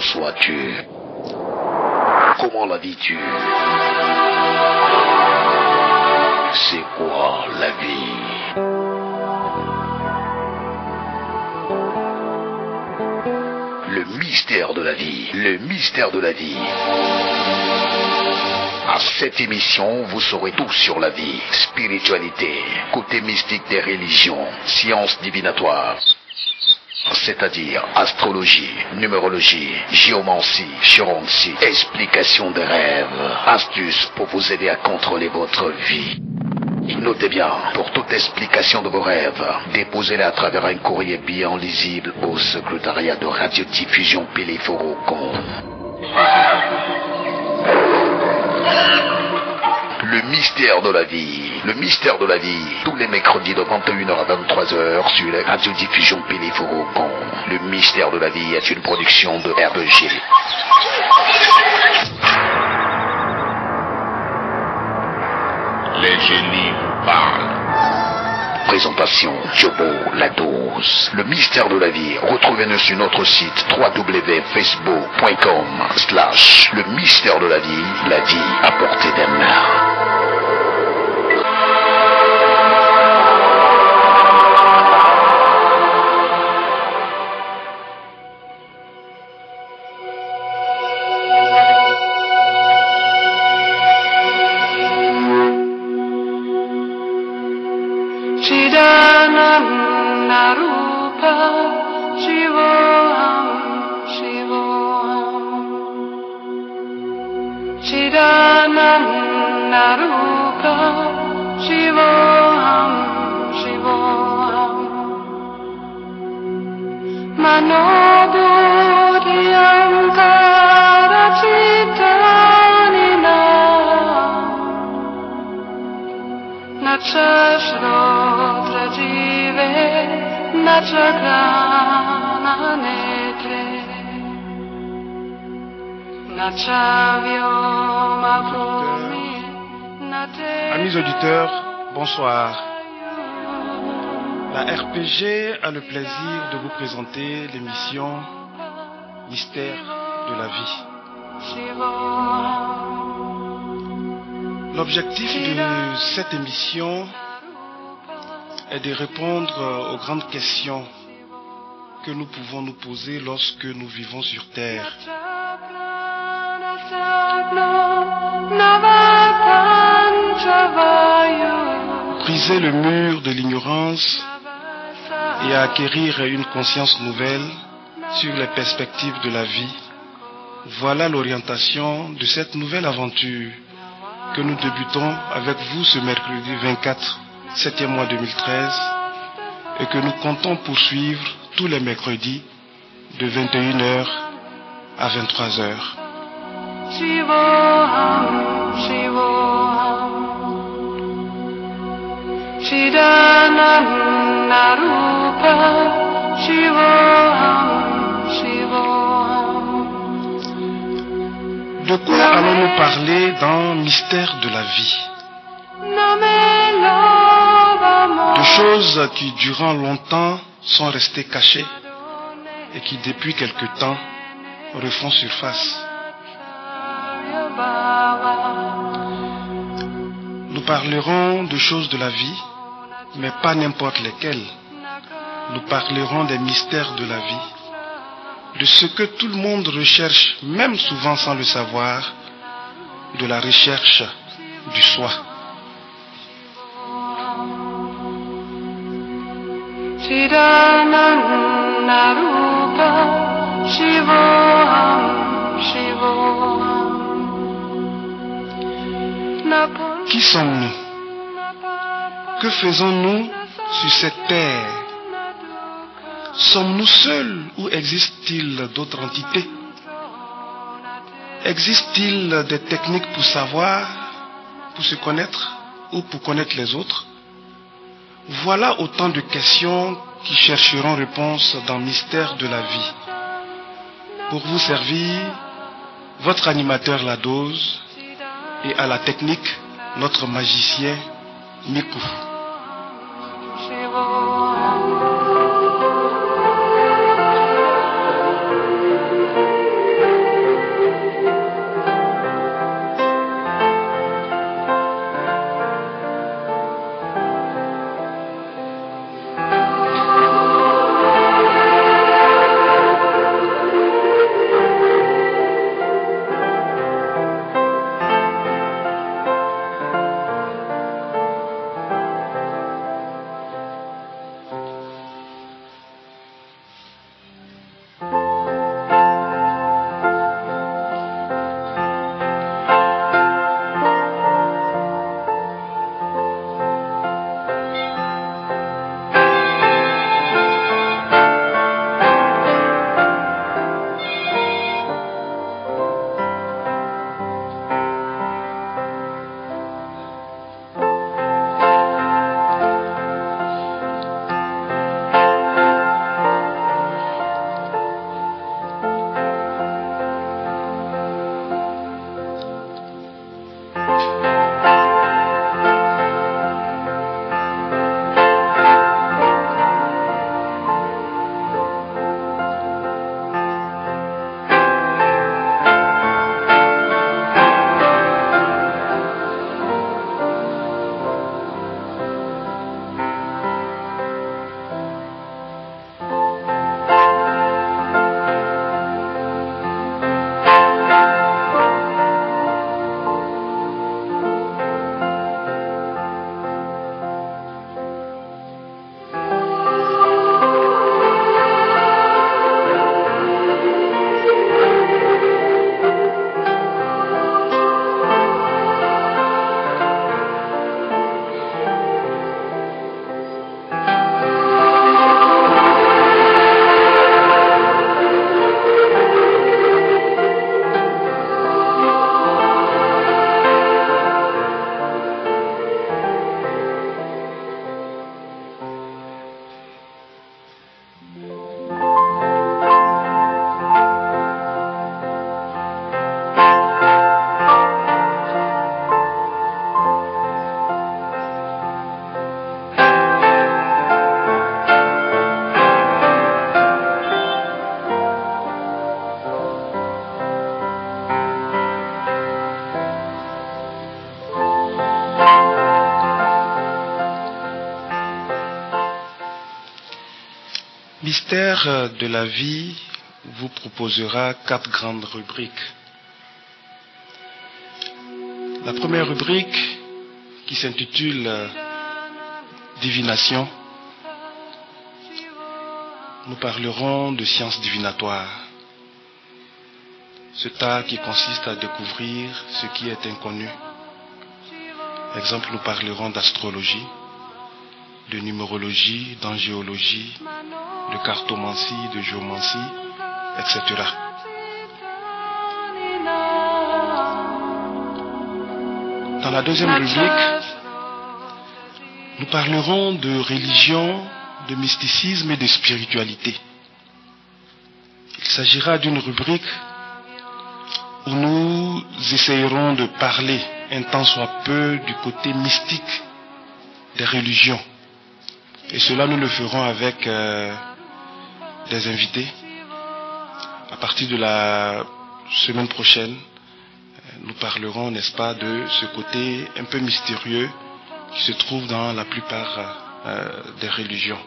conçois-tu? Comment la vis-tu? C'est quoi la vie? Le mystère de la vie, le mystère de la vie. À cette émission, vous saurez tout sur la vie, spiritualité, côté mystique des religions, sciences divinatoires, c'est-à-dire astrologie, numérologie, géomancie, chironcie, explication des rêves, astuces pour vous aider à contrôler votre vie. Notez bien, pour toute explication de vos rêves, déposez-les à travers un courrier bien lisible au secrétariat de radiodiffusion Pélé-Faucon. Le mystère de la vie. Le mystère de la vie. Tous les mercredis de 21h à 23h sur la radiodiffusion Pélé-Faucon. Le mystère de la vie est une production de RBG. Les génies vous parlent. Présentation Jobo La Dose. Le mystère de la vie. Retrouvez-nous sur notre site www.facebook.com/le mystère de la vie à portée des mains. Amis auditeurs, bonsoir. La RPG a le plaisir de vous présenter l'émission Mystère de la vie. L'objectif de cette émission est de répondre aux grandes questions que nous pouvons nous poser lorsque nous vivons sur Terre. Briser le mur de l'ignorance et acquérir une conscience nouvelle sur les perspectives de la vie. Voilà l'orientation de cette nouvelle aventure que nous débutons avec vous ce mercredi 24, 7e mois 2013 et que nous comptons poursuivre tous les mercredis de 21h à 23h. Shivoham, Shivoham, Chidananarupa, Shivoham, Shivoham. De quoi allons-nous parler dans Mystère de la vie? De choses qui durant longtemps sont restées cachées et qui depuis quelque temps refont surface. Nous parlerons de choses de la vie, mais pas n'importe lesquelles. Nous parlerons des mystères de la vie, de ce que tout le monde recherche, même souvent sans le savoir, de la recherche du soi. Qui sommes-nous? Que faisons-nous sur cette terre? Sommes-nous seuls ou existe-t-il d'autres entités? Existe-t-il des techniques pour savoir, pour se connaître ou pour connaître les autres? Voilà autant de questions qui chercheront réponse dans le mystère de la vie. Pour vous servir, votre animateur La Dose et à la technique, notre magicien Miku. mystère de la vie vous proposera 4 grandes rubriques. La première rubrique, qui s'intitule Divination, nous parlerons de sciences divinatoires. Cet art qui consiste à découvrir ce qui est inconnu. Par exemple, nous parlerons d'astrologie, de numérologie, d'angéologie, de cartomancie, de géomancie, etc. Dans la deuxième rubrique, nous parlerons de religion, de mysticisme et de spiritualité. Il s'agira d'une rubrique où nous essayerons de parler un tant soit peu du côté mystique des religions. Et cela, nous le ferons avec des invités. À partir de la semaine prochaine, nous parlerons, n'est-ce pas, de ce côté un peu mystérieux qui se trouve dans la plupart des religions.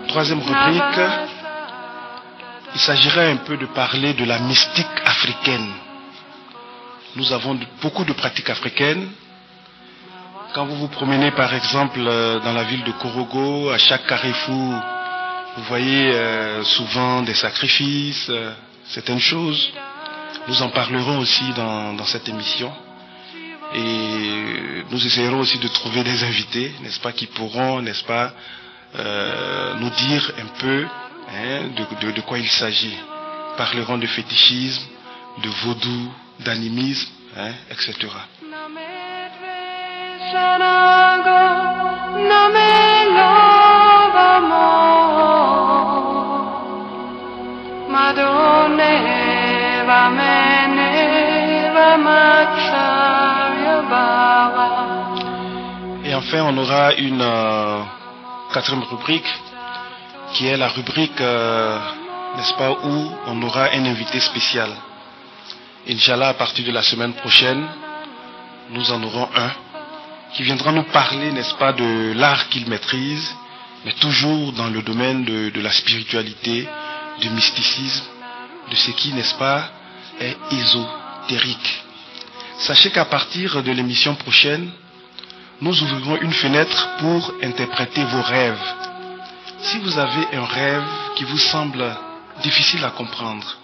Troisième rubrique, il s'agirait un peu de parler de la mystique africaine. Nous avons beaucoup de pratiques africaines. Quand vous vous promenez par exemple dans la ville de Korogo, à chaque carrefour, vous voyez souvent des sacrifices, certaines choses. Nous en parlerons aussi dans cette émission. Et nous essayerons aussi de trouver des invités, n'est-ce pas, qui pourront, n'est-ce pas, nous dire un peu de quoi il s'agit. Parlerons de fétichisme, de vaudou, d'animisme, etc. Et enfin, on aura une quatrième rubrique qui est la rubrique, n'est-ce pas, où on aura un invité spécial. Inch'Allah, à partir de la semaine prochaine, nous en aurons un qui viendra nous parler, n'est-ce pas, de l'art qu'il maîtrise, mais toujours dans le domaine de la spiritualité, du mysticisme, de ce qui, n'est-ce pas, est ésotérique. Sachez qu'à partir de l'émission prochaine, nous ouvrirons une fenêtre pour interpréter vos rêves. Si vous avez un rêve qui vous semble difficile à comprendre,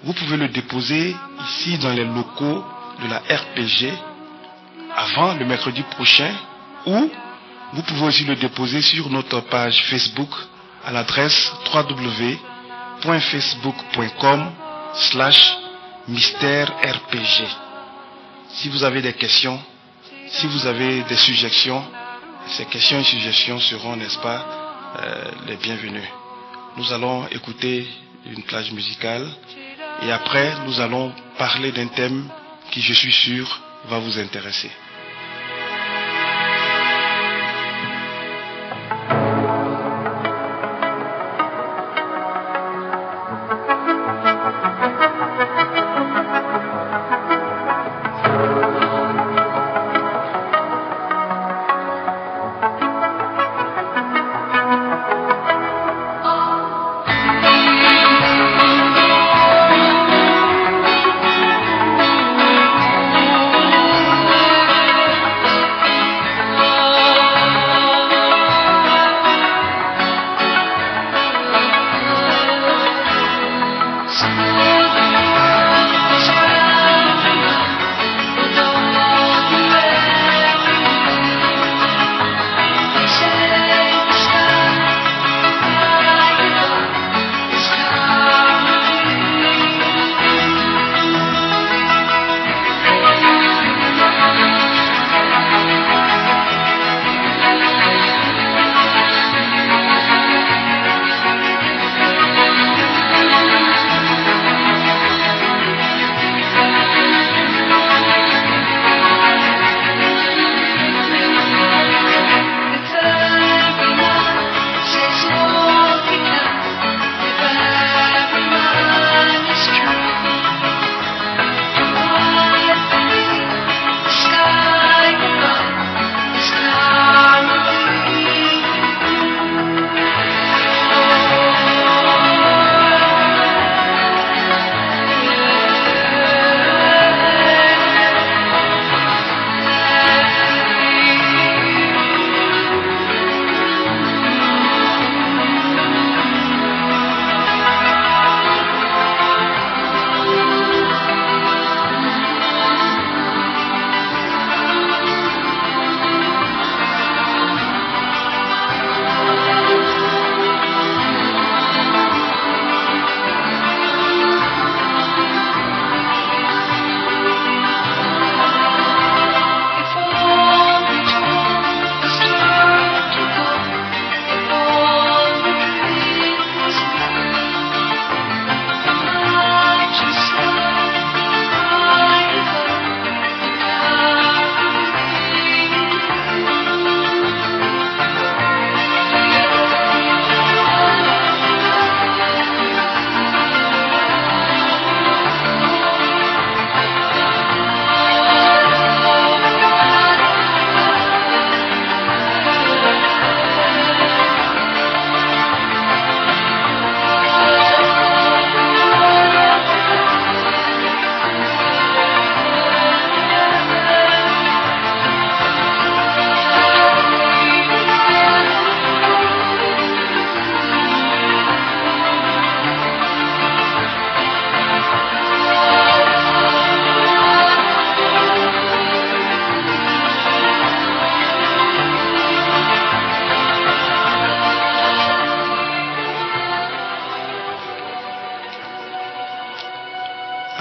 vous pouvez le déposer ici dans les locaux de la RPG avant le mercredi prochain, ou vous pouvez aussi le déposer sur notre page Facebook à l'adresse www.facebook.com/mystère-rpg. Si vous avez des questions, si vous avez des suggestions, ces questions et suggestions seront, n'est-ce pas, les bienvenues. Nous allons écouter une plage musicale et après nous allons parler d'un thème qui, je suis sûr, va vous intéresser.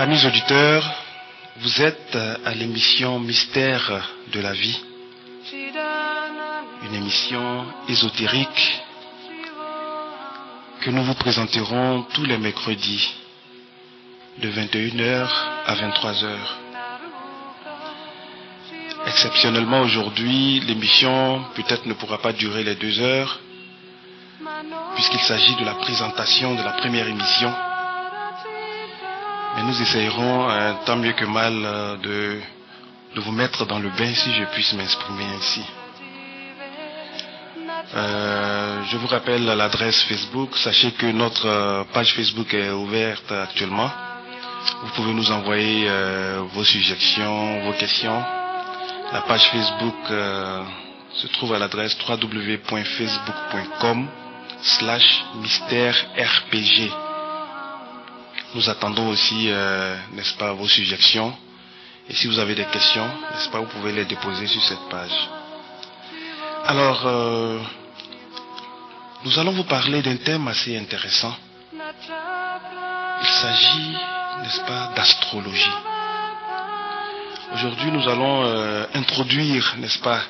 Amis auditeurs, vous êtes à l'émission Mystère de la vie, une émission ésotérique que nous vous présenterons tous les mercredis de 21h à 23h. Exceptionnellement aujourd'hui, l'émission peut-être ne pourra pas durer les 2 heures puisqu'il s'agit de la présentation de la première émission. Mais nous essayerons tant mieux que mal de vous mettre dans le bain, si je puisse m'exprimer ainsi. Je vous rappelle l'adresse Facebook. Sachez que notre page Facebook est ouverte actuellement. Vous pouvez nous envoyer vos suggestions, vos questions. La page Facebook se trouve à l'adresse www.facebook.com/mystère-rpg. Nous attendons aussi, n'est-ce pas, vos suggestions. Et si vous avez des questions, n'est-ce pas, vous pouvez les déposer sur cette page. Alors, nous allons vous parler d'un thème assez intéressant. Il s'agit, n'est-ce pas, d'astrologie. Aujourd'hui, nous allons introduire, n'est-ce pas,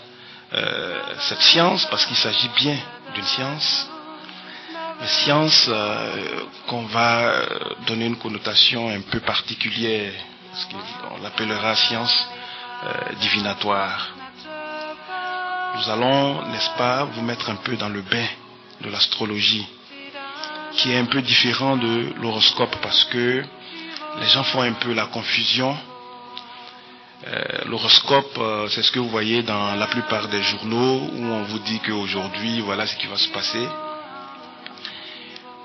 cette science, parce qu'il s'agit bien d'une science. Une science qu'on va donner une connotation un peu particulière, parce qu'on l'appellera science divinatoire. Nous allons, n'est-ce pas, vous mettre un peu dans le bain de l'astrologie, qui est un peu différent de l'horoscope, parce que les gens font un peu la confusion. L'horoscope, c'est ce que vous voyez dans la plupart des journaux, où on vous dit qu'aujourd'hui, voilà ce qui va se passer.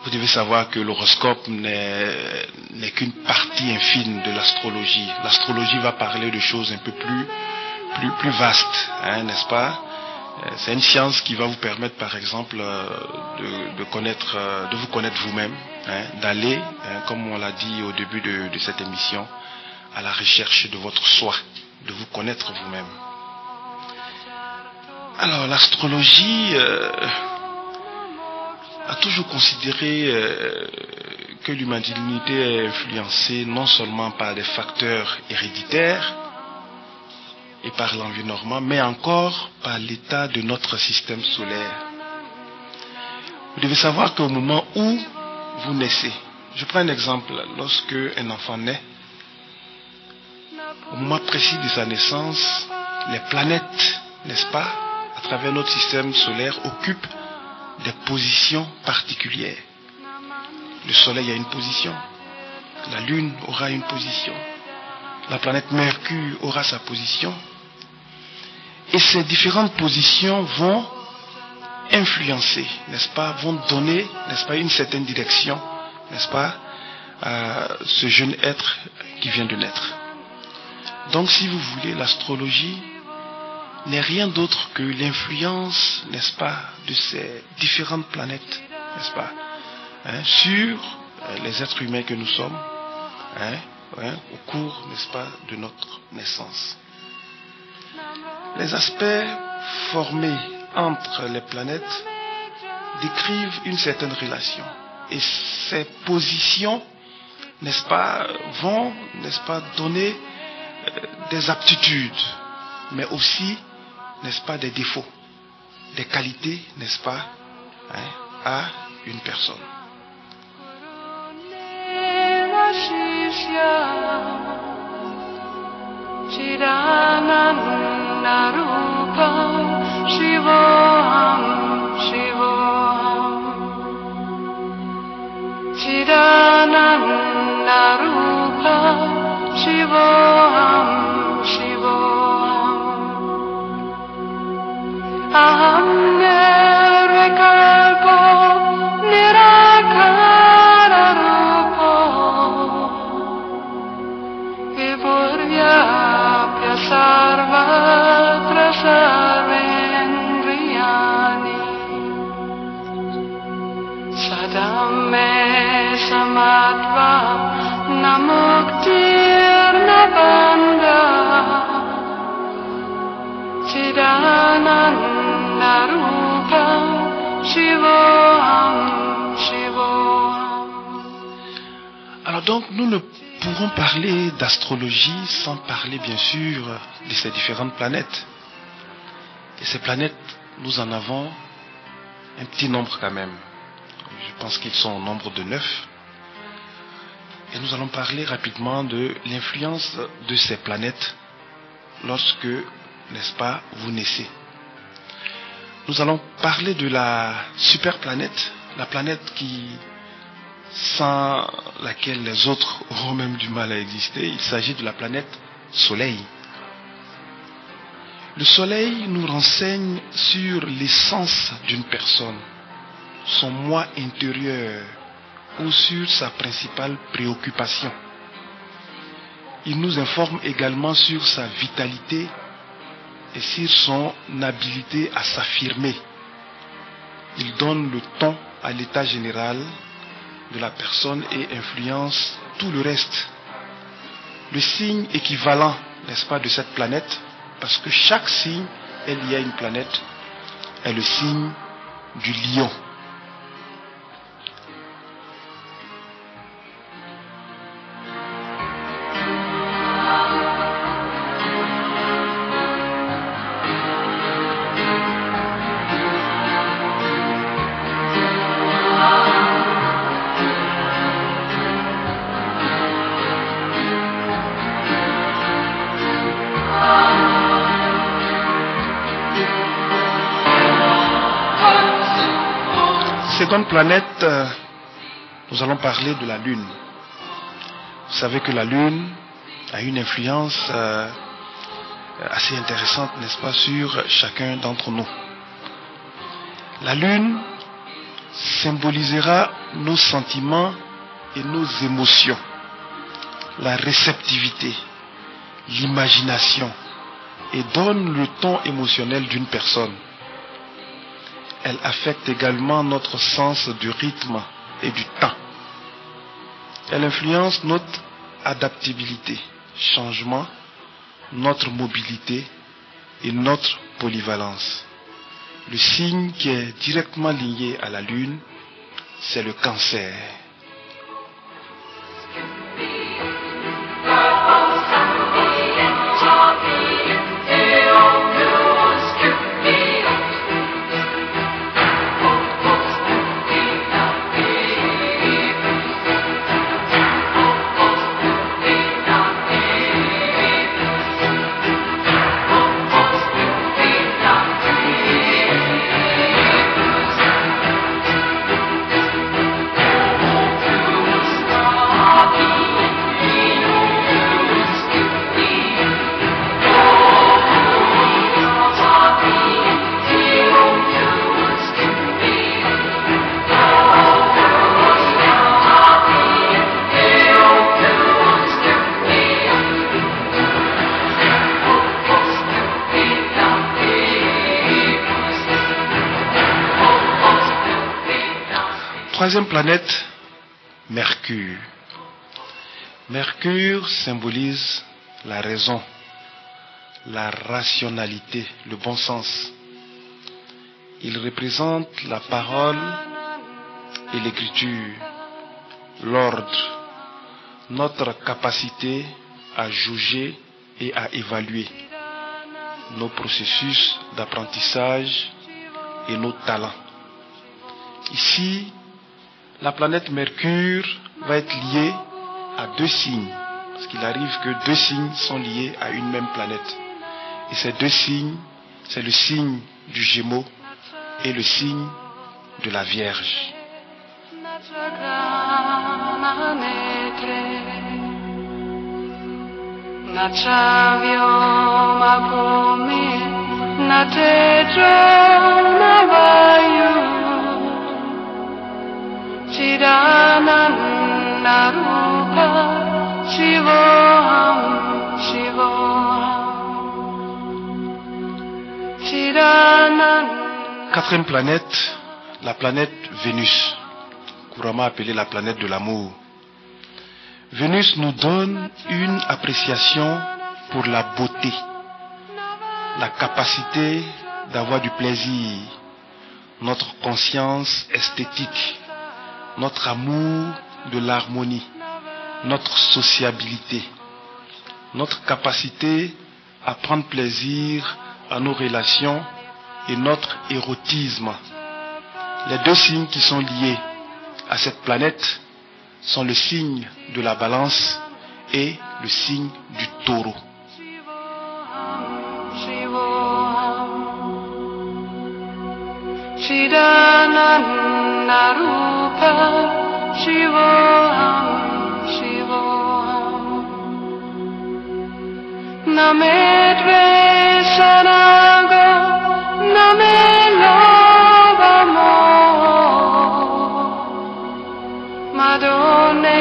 Vous devez savoir que l'horoscope n'est qu'une partie infime de l'astrologie. L'astrologie va parler de choses un peu plus vastes, n'est-ce pas? C'est une science qui va vous permettre, par exemple, de vous connaître vous-même, d'aller, comme on l'a dit au début de cette émission, à la recherche de votre soi, de vous connaître vous-même. Alors, l'astrologie a toujours considéré que l'humanité est influencée non seulement par des facteurs héréditaires et par l'environnement, mais encore par l'état de notre système solaire. Vous devez savoir qu'au moment où vous naissez, je prends un exemple, lorsque un enfant naît, au moment précis de sa naissance, les planètes, n'est-ce pas, à travers notre système solaire, occupent des positions particulières. Le soleil a une position, la lune aura une position, la planète Mercure aura sa position, et ces différentes positions vont influencer, n'est-ce pas, vont donner, n'est-ce pas, une certaine direction, n'est-ce pas, à ce jeune être qui vient de naître. Donc, si vous voulez, l'astrologie n'est rien d'autre que l'influence, n'est-ce pas, de ces différentes planètes, n'est-ce pas, sur les êtres humains que nous sommes, au cours, n'est-ce pas, de notre naissance. Les aspects formés entre les planètes décrivent une certaine relation. Et ces positions, n'est-ce pas, vont, n'est-ce pas, donner des aptitudes, mais aussi, n'est-ce pas, des défauts, des qualités, n'est-ce pas, à une personne. Alors donc nous ne pourrons parler d'astrologie sans parler bien sûr de ces différentes planètes. Et ces planètes, nous en avons un petit nombre quand même. Je pense qu'ils sont au nombre de 9. Et nous allons parler rapidement de l'influence de ces planètes lorsque, n'est-ce pas, vous naissez. Nous allons parler de la superplanète, la planète sans laquelle les autres auront même du mal à exister. Il s'agit de la planète Soleil. Le Soleil nous renseigne sur l'essence d'une personne, son moi intérieur ou sur sa principale préoccupation. Il nous informe également sur sa vitalité et sur son habileté à s'affirmer. Il donne le ton à l'état général de la personne et influence tout le reste. Le signe équivalent, n'est-ce pas, de cette planète, parce que chaque signe est lié à une planète, est le signe du lion. Seconde planète, nous allons parler de la Lune. Vous savez que la Lune a une influence assez intéressante, n'est-ce pas, sur chacun d'entre nous. La Lune symbolisera nos sentiments et nos émotions, la réceptivité, l'imagination, et donne le ton émotionnel d'une personne. Elle affecte également notre sens du rythme et du temps. Elle influence notre adaptabilité, changement, notre mobilité et notre polyvalence. Le signe qui est directement lié à la Lune, c'est le Cancer. Troisième planète, Mercure. Mercure symbolise la raison, la rationalité, le bon sens. Il représente la parole et l'écriture, l'ordre, notre capacité à juger et à évaluer nos processus d'apprentissage et nos talents. Ici, la planète Mercure va être liée à 2 signes, parce qu'il arrive que 2 signes sont liés à une même planète. Et ces 2 signes, c'est le signe du Gémeaux et le signe de la Vierge. Quatrième planète, la planète Vénus, couramment appelée la planète de l'amour. Vénus nous donne une appréciation pour la beauté, la capacité d'avoir du plaisir, notre conscience esthétique, notre amour de l'harmonie, notre sociabilité, notre capacité à prendre plaisir à nos relations et notre érotisme. Les deux signes qui sont liés à cette planète sont le signe de la balance et le signe du taureau. Chidananda Rupa Shivoham Shivoham Name Dvesanaga Name Loba Moho Madone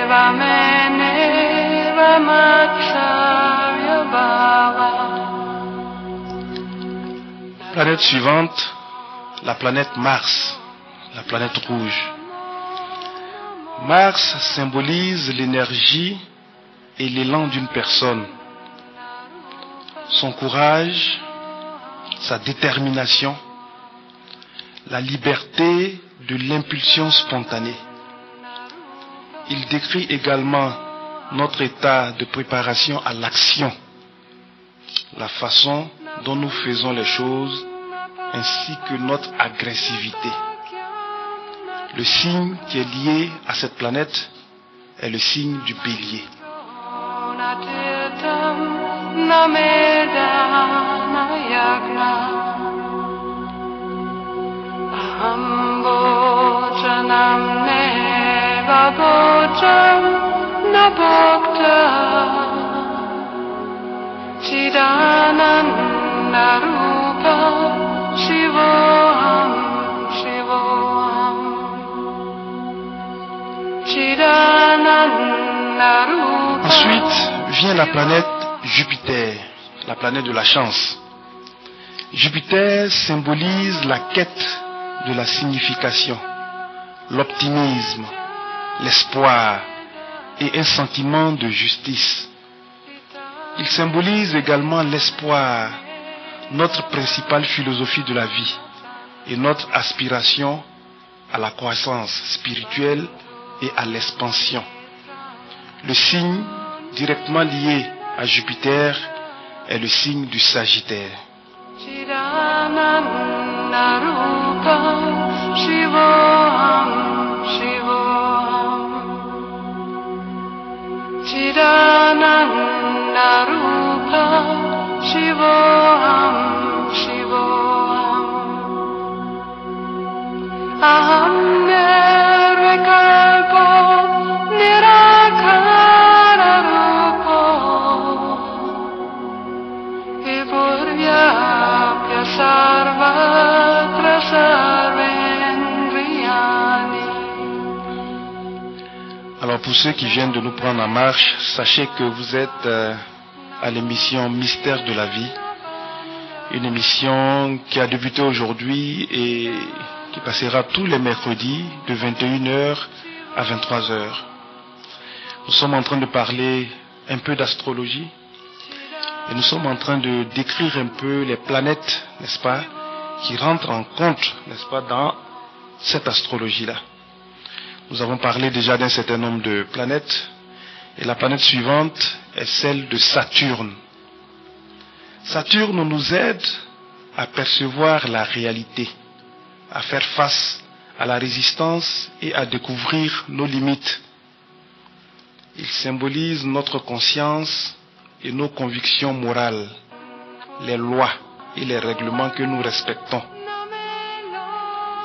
Vamene Vamatsarya Bhava. Planète suivante, la planète Mars, la planète rouge. Mars symbolise l'énergie et l'élan d'une personne, son courage, sa détermination, la liberté de l'impulsion spontanée. Il décrit également notre état de préparation à l'action, la façon dont nous faisons les choses, ainsi que notre agressivité. Le signe qui est lié à cette planète est le signe du bélier. Chidananda Rupa Shivoham Shivoham Chidananda Rupa. Ensuite vient la planète Jupiter, la planète de la chance. Jupiter symbolise la quête de la signification, l'optimisme, l'espoir et un sentiment de justice. Il symbolise également l'espoir, notre principale philosophie de la vie et notre aspiration à la croissance spirituelle et à l'expansion. Le signe directement lié à Jupiter est le signe du Sagittaire. Chidananda Rupa Shivoham Shivoham Chidananda Rupa Shivoham Shivoham Aham Nirvikalpo Nirakara Rupo Vipuryapya Sarvatra Sarvendriyani. Alors pour ceux qui viennent de nous prendre en marche, sachez que vous êtes à l'émission Mystère de la vie, une émission qui a débuté aujourd'hui et qui passera tous les mercredis de 21h à 23h. Nous sommes en train de parler un peu d'astrologie et nous sommes en train de décrire un peu les planètes, n'est-ce pas, qui rentrent en compte, n'est-ce pas, dans cette astrologie-là. Nous avons parlé déjà d'un certain nombre de planètes et la planète suivante est celle de Saturne. Saturne nous aide à percevoir la réalité, à faire face à la résistance et à découvrir nos limites. Il symbolise notre conscience et nos convictions morales, les lois et les règlements que nous respectons.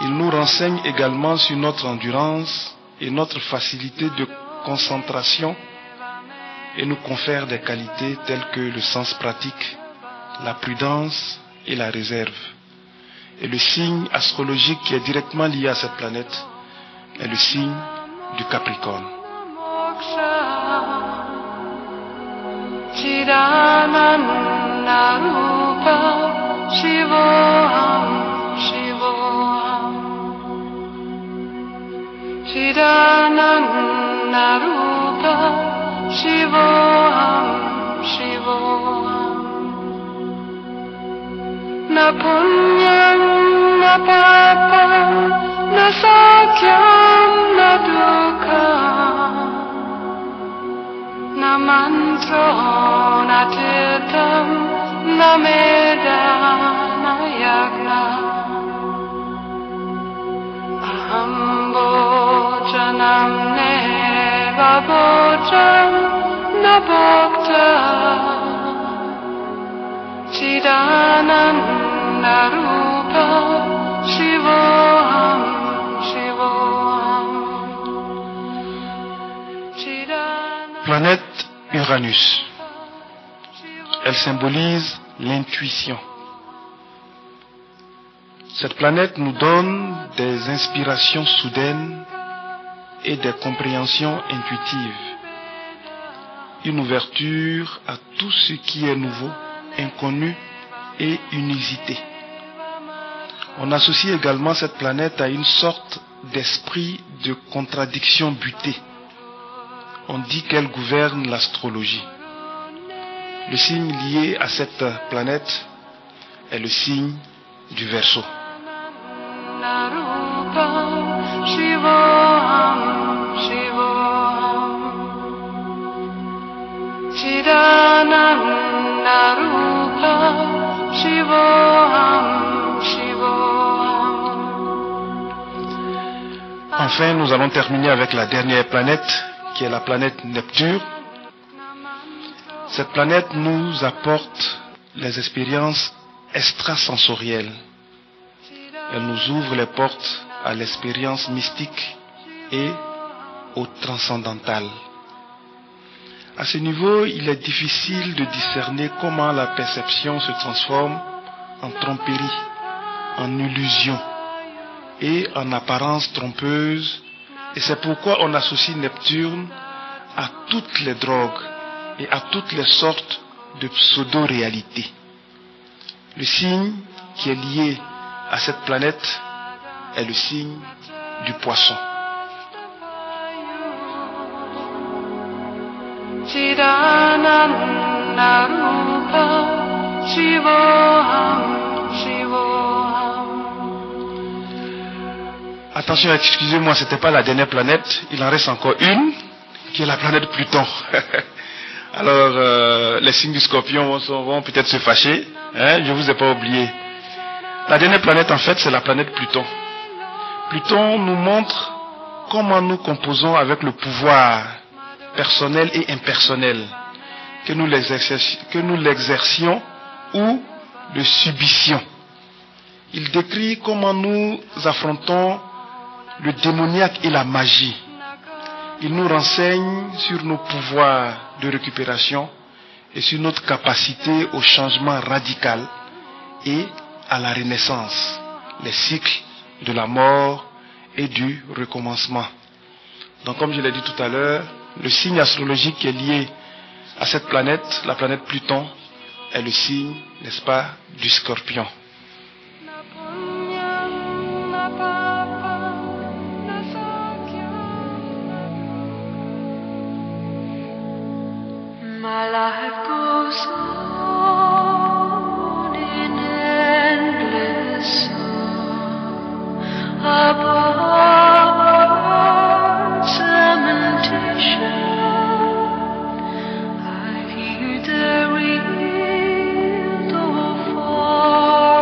Il nous renseigne également sur notre endurance et notre facilité de concentration et nous confère des qualités telles que le sens pratique, la prudence et la réserve. Et le signe astrologique qui est directement lié à cette planète est le signe du Capricorne. Chidananda Rupa Shivoham Shivoham Chidananda Rupa Shivoham Shivoham Na punyam na papam na sakyam na dukkam Sonatitam Namedanayagna Aham Bhojanam Neva Bhojam Nabhokta Chidananda Rupa Shivoham Shivoham Planète Uranus. Elle symbolise l'intuition. Cette planète nous donne des inspirations soudaines et des compréhensions intuitives. Une ouverture à tout ce qui est nouveau, inconnu et inusité. On associe également cette planète à une sorte d'esprit de contradiction butée. On dit qu'elle gouverne l'astrologie. Le signe lié à cette planète est le signe du Verseau. Enfin, nous allons terminer avec la dernière planète, qui est la planète Neptune. Cette planète nous apporte les expériences extrasensorielles. Elle nous ouvre les portes à l'expérience mystique et au transcendantal. À ce niveau, il est difficile de discerner comment la perception se transforme en tromperie, en illusion et en apparence trompeuse. Et c'est pourquoi on associe Neptune à toutes les drogues et à toutes les sortes de pseudo-réalités. Le signe qui est lié à cette planète est le signe du Poisson. Attention, excusez-moi, c'était pas la dernière planète, il en reste encore une, qui est la planète Pluton. Alors, les signes du Scorpion vont peut-être se fâcher, hein, je vous ai pas oublié. La dernière planète, en fait, c'est la planète Pluton. Pluton nous montre comment nous composons avec le pouvoir personnel et impersonnel, que nous l'exercions ou le subissions. Il décrit comment nous affrontons le démoniaque et la magie. Il nous renseigne sur nos pouvoirs de récupération et sur notre capacité au changement radical et à la renaissance, les cycles de la mort et du recommencement. Donc, comme je l'ai dit tout à l'heure, le signe astrologique qui est lié à cette planète, la planète Pluton, est le signe, n'est-ce pas, du Scorpion. My life goes on in endless song above cementation. I hear the riddle fall.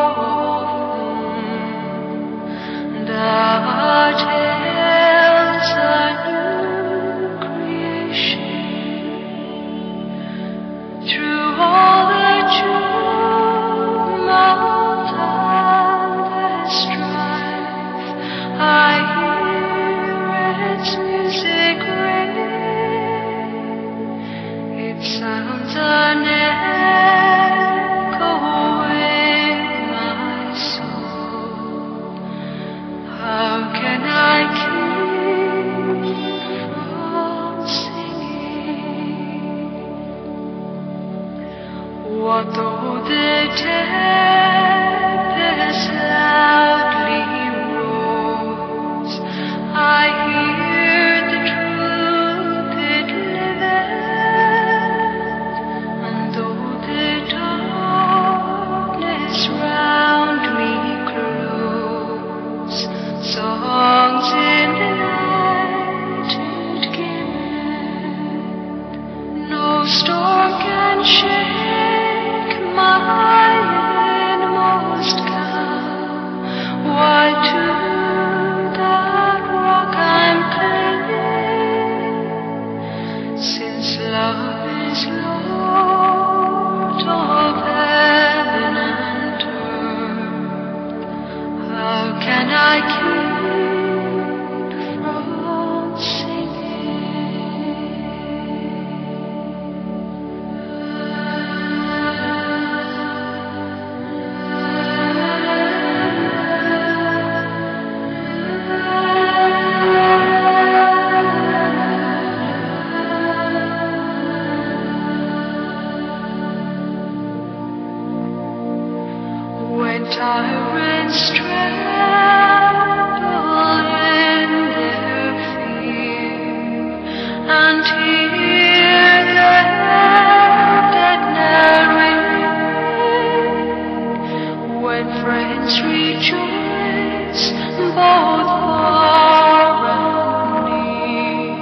both far and near.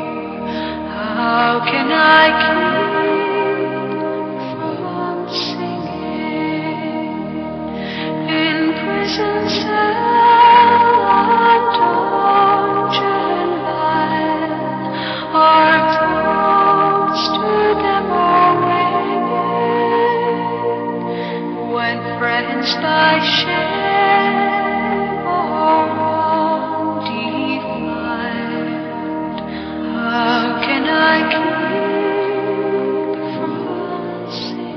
How can I keep from singing in prison cell and dungeon vile? Our throats to them are ringing when friends by shame are undefiled. How can I keep from singing?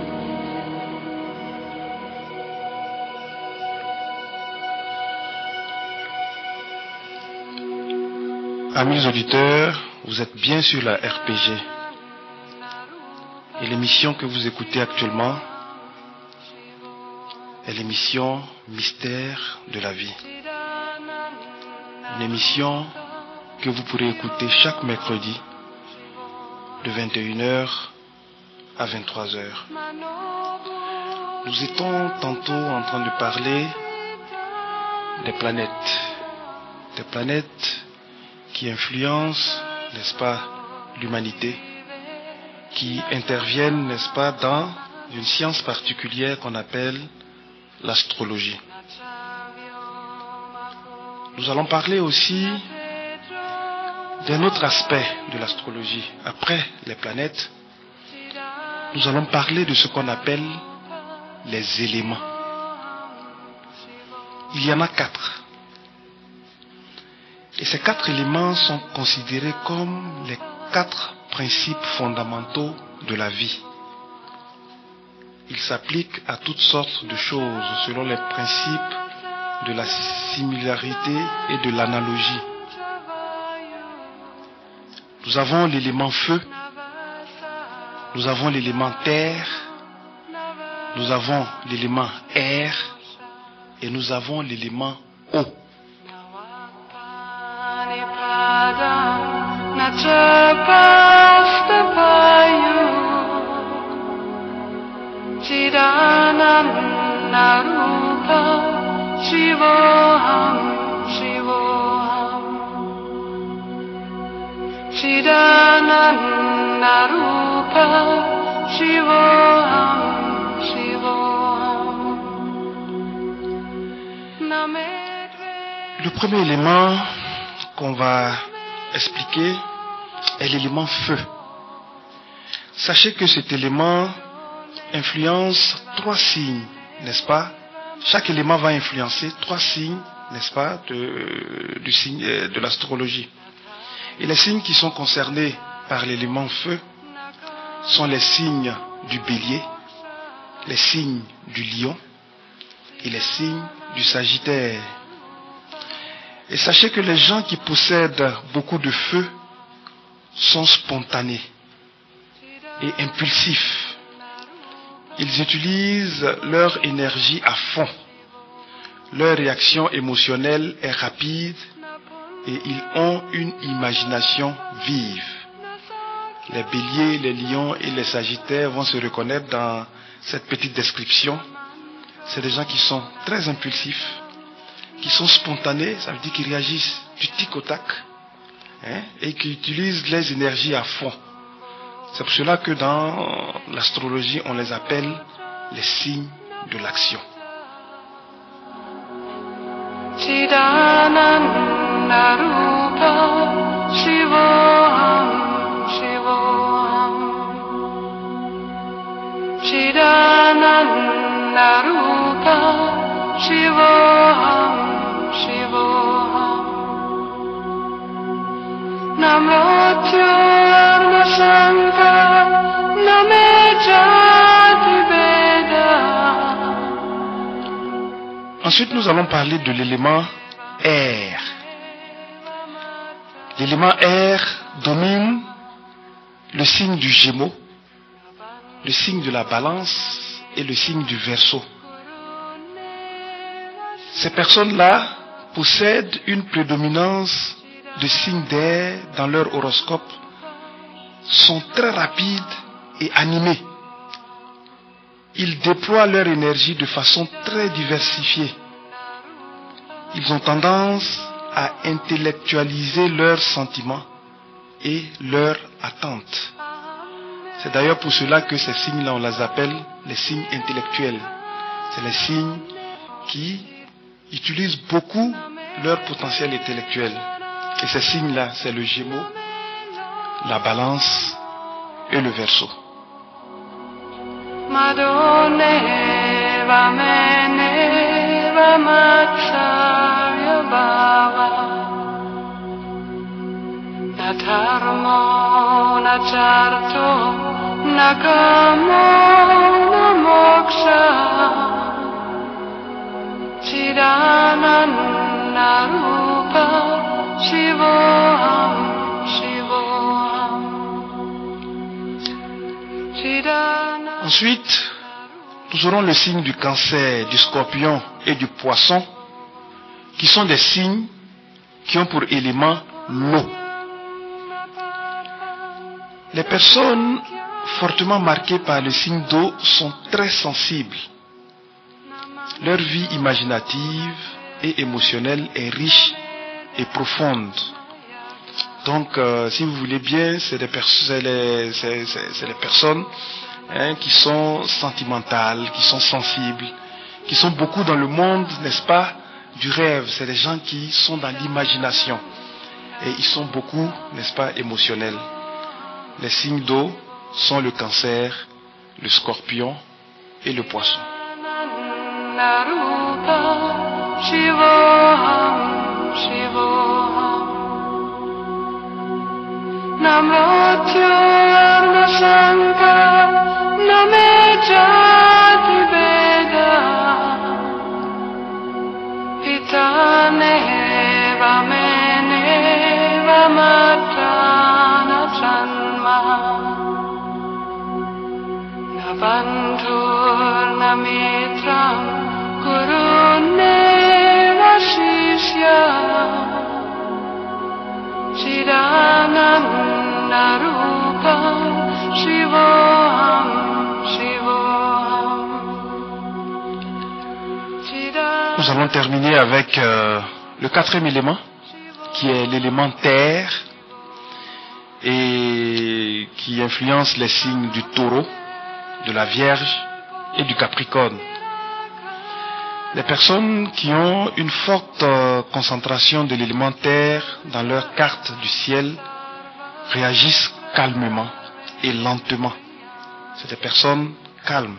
Amis auditeurs, vous êtes bien sur la RPG. Et l'émission que vous écoutez actuellement est l'émission Mystère de la vie. Une émission que vous pourrez écouter chaque mercredi de 21h à 23h. Nous étions tantôt en train de parler des planètes qui influencent, n'est-ce pas, l'humanité, qui interviennent, n'est-ce pas, dans une science particulière qu'on appelle l'astrologie. Nous allons parler aussi d'un autre aspect de l'astrologie. Après les planètes, nous allons parler de ce qu'on appelle les éléments. Il y en a 4. Et ces 4 éléments sont considérés comme les 4 principes fondamentaux de la vie. Ils s'appliquent à toutes sortes de choses selon les principes de la similarité et de l'analogie. Nous avons l'élément feu, nous avons l'élément terre, nous avons l'élément air et nous avons l'élément eau. Le premier élément qu'on va expliquer est l'élément feu. Sachez que cet élément influence 3 signes, n'est-ce pas? Chaque élément va influencer 3 signes, n'est-ce pas, de l'astrologie. Et les signes qui sont concernés par l'élément feu sont les signes du bélier, les signes du lion et les signes du sagittaire. Et sachez que les gens qui possèdent beaucoup de feu sont spontanés et impulsifs. Ils utilisent leur énergie à fond. Leur réaction émotionnelle est rapide et ils ont une imagination vive. Les béliers, les lions et les sagittaires vont se reconnaître dans cette petite description. C'est des gens qui sont très impulsifs, qui sont spontanés, ça veut dire qu'ils réagissent du tic au tac, et qui utilisent les énergies à fond. C'est pour cela que dans l'astrologie, on les appelle les signes de l'action. Ensuite, nous allons parler de l'élément air. L'élément air domine le signe du Gémeaux, le signe de la Balance et le signe du Verseau. Ces personnes-là possèdent une prédominance de signes d'air dans leur horoscope, sont très rapides et animés. Ils déploient leur énergie de façon très diversifiée. Ils ont tendance à intellectualiser leurs sentiments et leurs attentes. C'est d'ailleurs pour cela que ces signes-là, on les appelle les signes intellectuels. C'est les signes qui utilisent beaucoup leur potentiel intellectuel. Et ces signes-là, c'est le Gémeaux, la Balance et le Verseau. Ensuite, nous aurons le signe du Cancer, du Scorpion et du Poisson, qui sont des signes qui ont pour élément l'eau. Les personnes fortement marquées par le signe d'eau sont très sensibles. Leur vie imaginative et émotionnelle est riche et profonde. Donc, si vous voulez bien, c'est les personnes qui sont sentimentales, qui sont sensibles, qui sont beaucoup dans le monde, n'est-ce pas, du rêve. C'est les gens qui sont dans l'imagination. Et ils sont beaucoup, n'est-ce pas, émotionnels. Les signes d'eau sont le Cancer, le Scorpion et le Poisson. Nous allons terminer avec le quatrième élément, qui est l'élément terre, et qui influence les signes du Taureau, de la Vierge et du Capricorne. Les personnes qui ont une forte concentration de l'élément terre dans leur carte du ciel réagissent calmement et lentement. C'est des personnes calmes.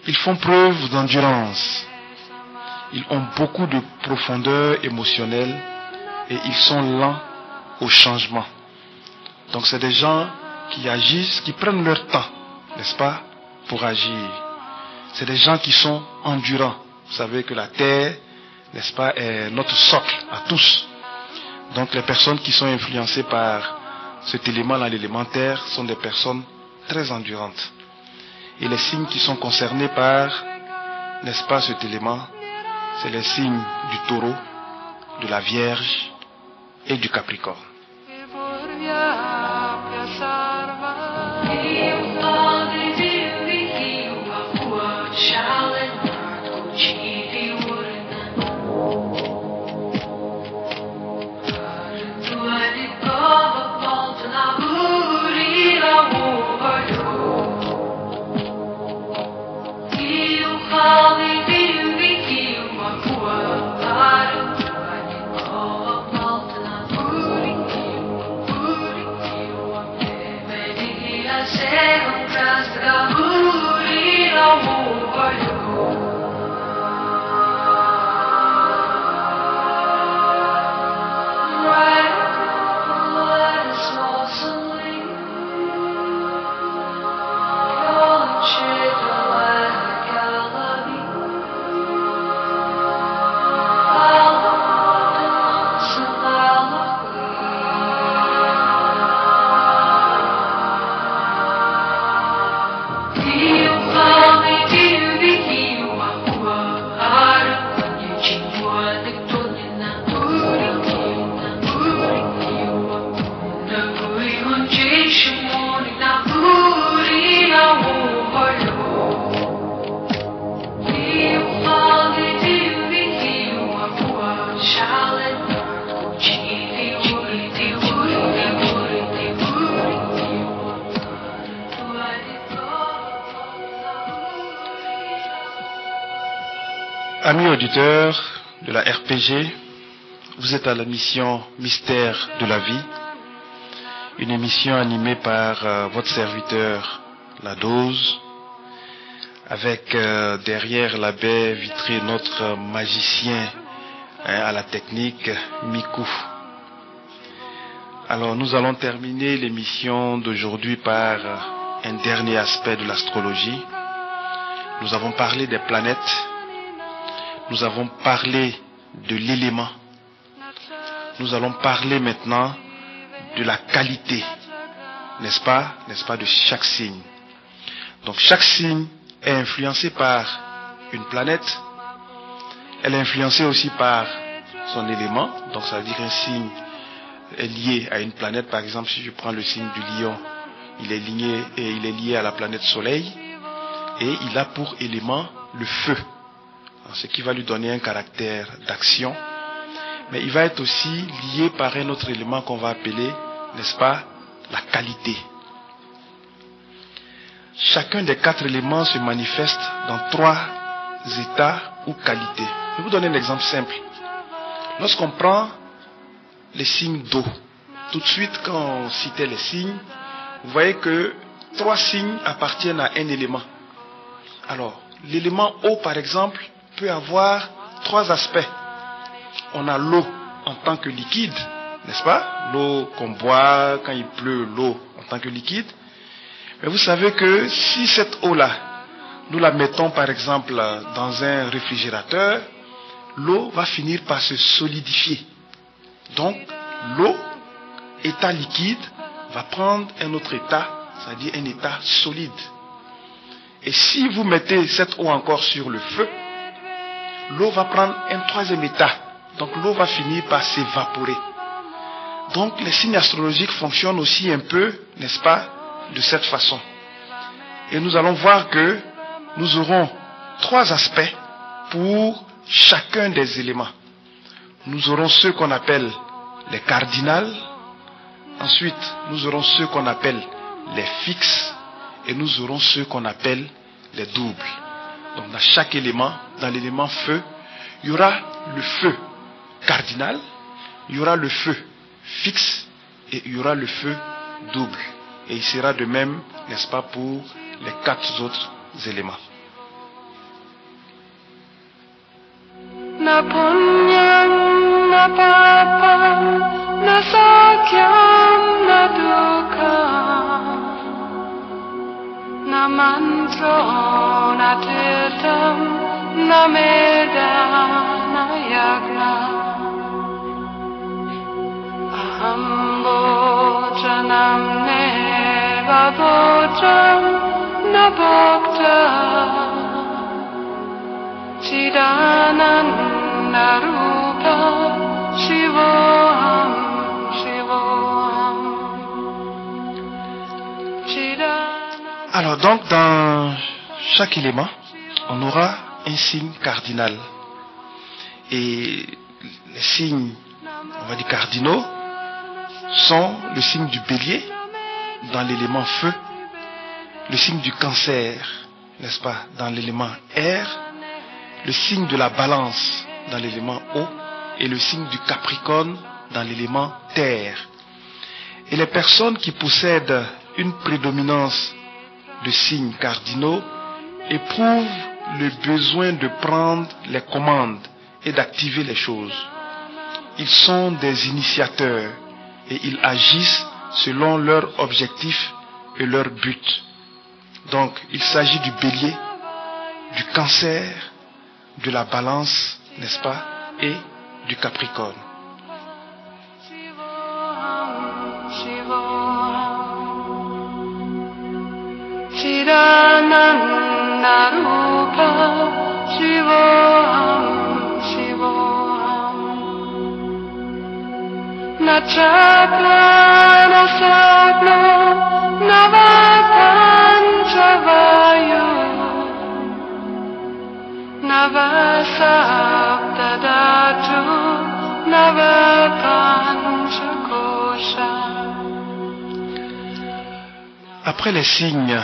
Ils font preuve d'endurance. Ils ont beaucoup de profondeur émotionnelle et ils sont lents au changement. Donc c'est des gens qui agissent, qui prennent leur temps, n'est-ce pas, pour agir. C'est des gens qui sont endurants. Vous savez que la terre, n'est-ce pas, est notre socle à tous. Donc les personnes qui sont influencées par cet élément-là, l'élément terre, sont des personnes très endurantes. Et les signes qui sont concernés par, n'est-ce pas, cet élément, c'est les signes du Taureau, de la Vierge et du Capricorne. Say Amis auditeurs de la RPG, vous êtes à la mission Mystère de la vie, une émission animée par votre serviteur La Dose, avec derrière la baie vitrée notre magicien à la technique, Mikou. Alors nous allons terminer l'émission d'aujourd'hui par un dernier aspect de l'astrologie. Nous avons parlé des planètes, nous avons parlé de l'élément. Nous allons parler maintenant de la qualité, n'est-ce pas, de chaque signe. Donc chaque signe est influencé par une planète, elle est influencée aussi par son élément, donc ça veut dire un signe est lié à une planète. Par exemple, si je prends le signe du lion, il est lié à la planète Soleil et il a pour élément le feu, ce qui va lui donner un caractère d'action. Mais il va être aussi lié par un autre élément qu'on va appeler, n'est-ce pas, la qualité. Chacun des 4 éléments se manifeste dans 3 états ou qualités. Je vais vous donner un exemple simple. Lorsqu'on prend les signes d'eau, tout de suite quand on citait les signes, vous voyez que 3 signes appartiennent à un élément. Alors, l'élément eau par exemple peut avoir 3 aspects. On a l'eau en tant que liquide, n'est-ce pas? L'eau qu'on boit, quand il pleut, l'eau en tant que liquide. Mais vous savez que si cette eau-là, nous la mettons par exemple dans un réfrigérateur, l'eau va finir par se solidifier. Donc, l'eau, état liquide, va prendre un autre état, c'est-à-dire un état solide. Et si vous mettez cette eau encore sur le feu, l'eau va prendre un 3e état. Donc l'eau va finir par s'évaporer. Donc les signes astrologiques fonctionnent aussi un peu, n'est-ce pas, de cette façon. Et nous allons voir que nous aurons 3 aspects pour chacun des éléments. Nous aurons ceux qu'on appelle les cardinales. Ensuite, nous aurons ceux qu'on appelle les fixes. Et nous aurons ceux qu'on appelle les doubles. Donc dans chaque élément, dans l'élément feu, il y aura le feu cardinal, il y aura le feu fixe et il y aura le feu double. Et il sera de même, n'est-ce pas, pour les 4 autres éléments. Na punyam, na papam, na sakyam, na dukkam, na mantro, na tirtam, na meda, na yagna. Aham bhojanam neva bhojam, na bhokta. Chidananda Rupa Shivoham Shivoham. Alors donc dans chaque élément, on aura un signe cardinal. Et les signes, on va dire cardinaux, sont le signe du bélier dans l'élément feu, le signe du cancer, n'est-ce pas, dans l'élément air, le signe de la balance dans l'élément eau et le signe du capricorne dans l'élément terre. Et les personnes qui possèdent une prédominance de signes cardinaux éprouvent le besoin de prendre les commandes et d'activer les choses. Ils sont des initiateurs et ils agissent selon leur objectif et leur but. Donc il s'agit du bélier, du cancer, de la balance, n'est-ce pas, et du capricorne. Après les signes,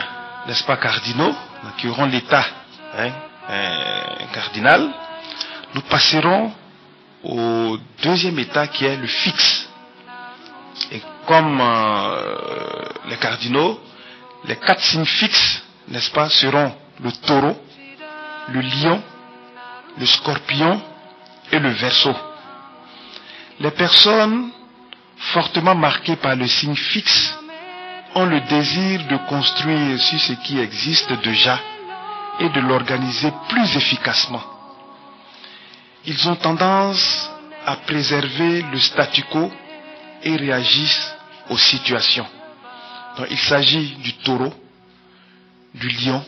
n'est-ce pas, cardinaux, qui auront l'état cardinal, Nous passerons au deuxième état qui est le fixe. Et comme les cardinaux, les 4 signes fixes, n'est-ce pas, seront le taureau, le lion, le scorpion et le Verseau. Les personnes fortement marquées par le signe fixe ont le désir de construire sur ce qui existe déjà et de l'organiser plus efficacement. Ils ont tendance à préserver le statu quo et réagissent aux situations. Donc, il s'agit du taureau, du lion,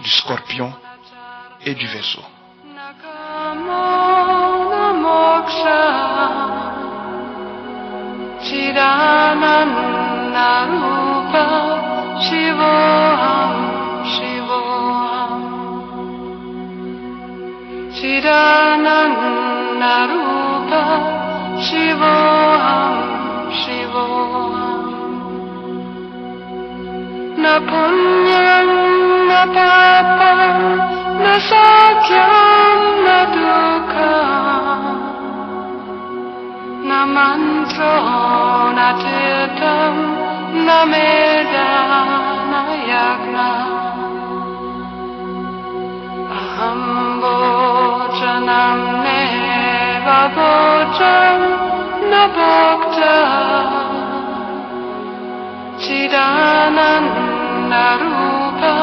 du scorpion et du Verseau. Na punyam, na papam, na sakyam, na dukkam, na mantro, na tirtam, na meda, na yagna. Aham bhojanam neva bhojam, na bhokta, Chidananda Rupa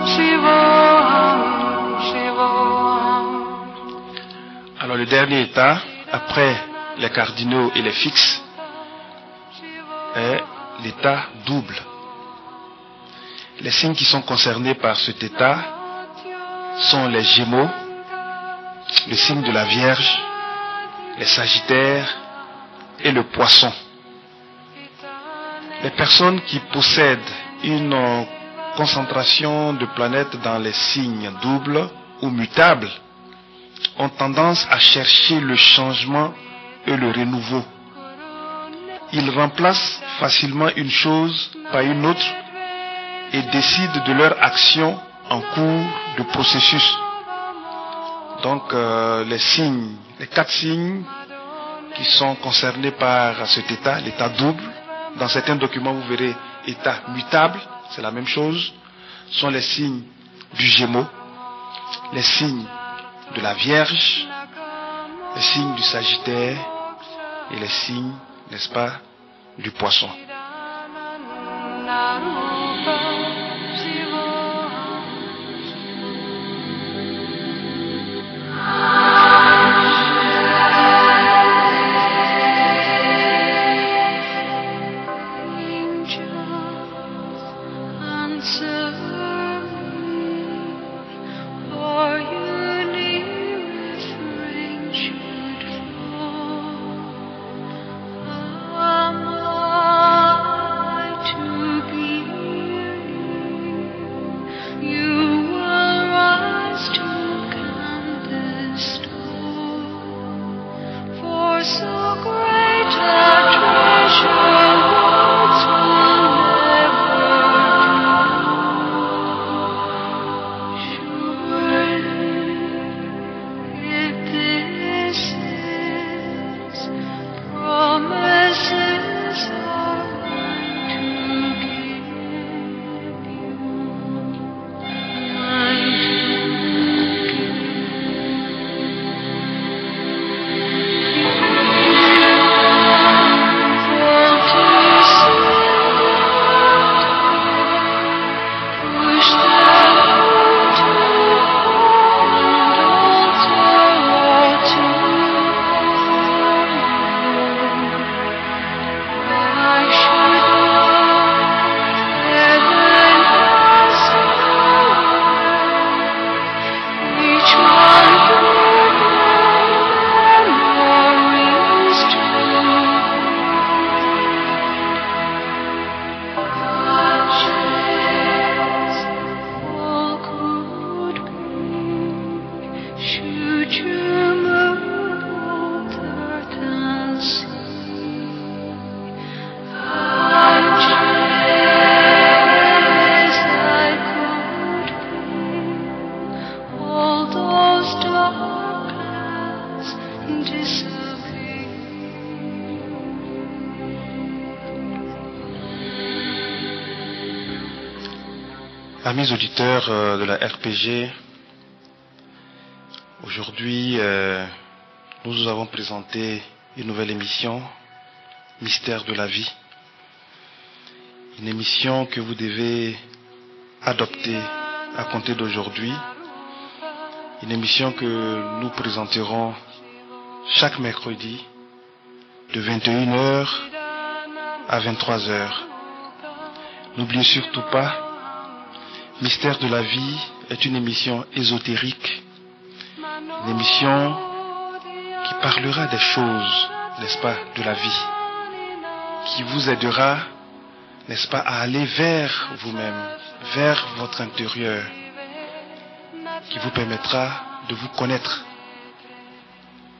Shivoham Shivoham. Alors le dernier état, après les cardinaux et les fixes, est l'état double. Les signes qui sont concernés par cet état sont les Gémeaux, le signe de la Vierge, les Sagittaires et le Poisson. Les personnes qui possèdent une concentration de planètes dans les signes doubles ou mutables ont tendance à chercher le changement et le renouveau. Ils remplacent facilement une chose par une autre et décident de leur action en cours de processus. Donc les 4 signes qui sont concernés par cet état, l'état double, dans certains documents vous verrez état mutable, c'est la même chose, sont les signes du Gémeaux, les signes de la Vierge, les signes du Sagittaire et les signes, n'est-ce pas, du Poisson. Amis auditeurs de la RPG, aujourd'hui nous vous avons présenté une nouvelle émission, Mystère de la vie. Une émission que vous devez adopter à compter d'aujourd'hui. Une émission que nous présenterons chaque mercredi de 21h à 23h. N'oubliez surtout pas, Mystère de la vie est une émission ésotérique, une émission qui parlera des choses, n'est-ce pas, de la vie, qui vous aidera, n'est-ce pas, à aller vers vous-même, vers votre intérieur, qui vous permettra de vous connaître,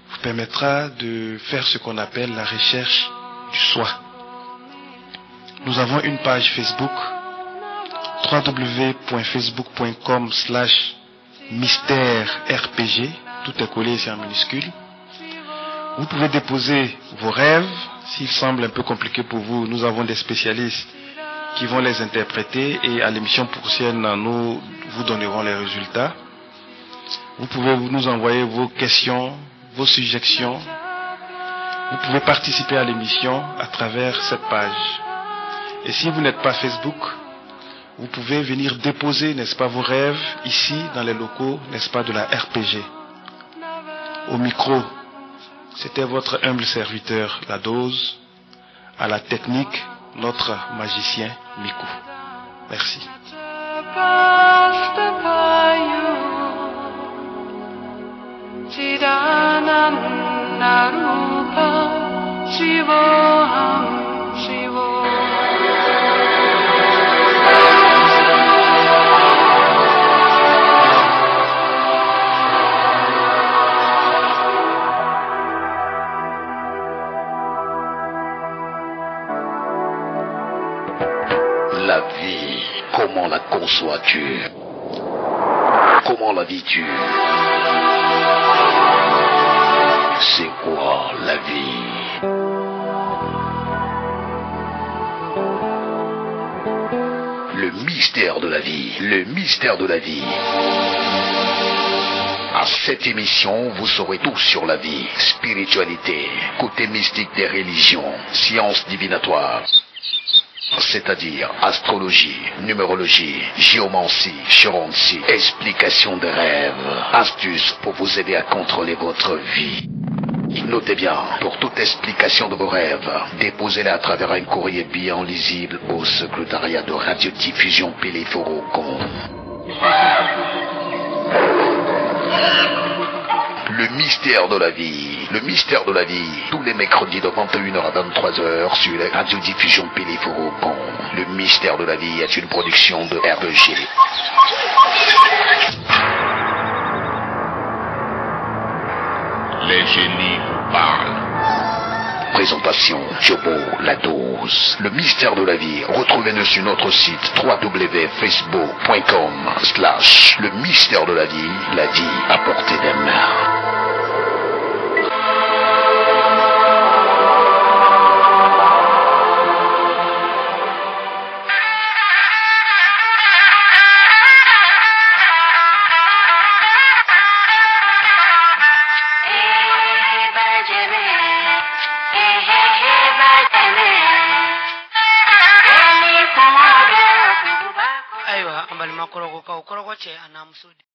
vous permettra de faire ce qu'on appelle la recherche du soi. Nous avons une page Facebook, www.facebook.com/mystère-rpg, tout est collé ici en minuscule. Vous pouvez déposer vos rêves, s'ils semblent un peu compliqués pour vous, nous avons des spécialistes qui vont les interpréter et à l'émission prochaine, nous vous donnerons les résultats. Vous pouvez nous envoyer vos questions, vos suggestions. Vous pouvez participer à l'émission à travers cette page. Et si vous n'êtes pas Facebook, vous pouvez venir déposer, n'est-ce pas, vos rêves ici dans les locaux, n'est-ce pas, de la RPG. Au micro, c'était votre humble serviteur, La Dose. À la technique, notre magicien, Miku. Merci. La vie, comment la conçois-tu? Comment la vis-tu? C'est quoi la vie? Le mystère de la vie, le mystère de la vie. À cette émission, vous saurez tout sur la vie, spiritualité, côté mystique des religions, sciences divinatoires. C'est-à-dire astrologie, numérologie, géomancie, chironcie, explication des rêves, astuces pour vous aider à contrôler votre vie. Notez bien, pour toute explication de vos rêves, déposez-les à travers un courrier bien lisible au secrétariat de radiodiffusion Pélé-Forogon. Le mystère de la vie. Le mystère de la vie. Tous les mercredis de 21h à 23h sur la radiodiffusion Pélé-Forogon. Le mystère de la vie est une production de RPG. Les génies vous parlent. Présentation, Jobo, La Dose. Le mystère de la vie. Retrouvez-nous sur notre site www.facebook.com/le mystère de la vie à portée des mains. Aiwa ambali makorogo ka ukorogo che anamusudi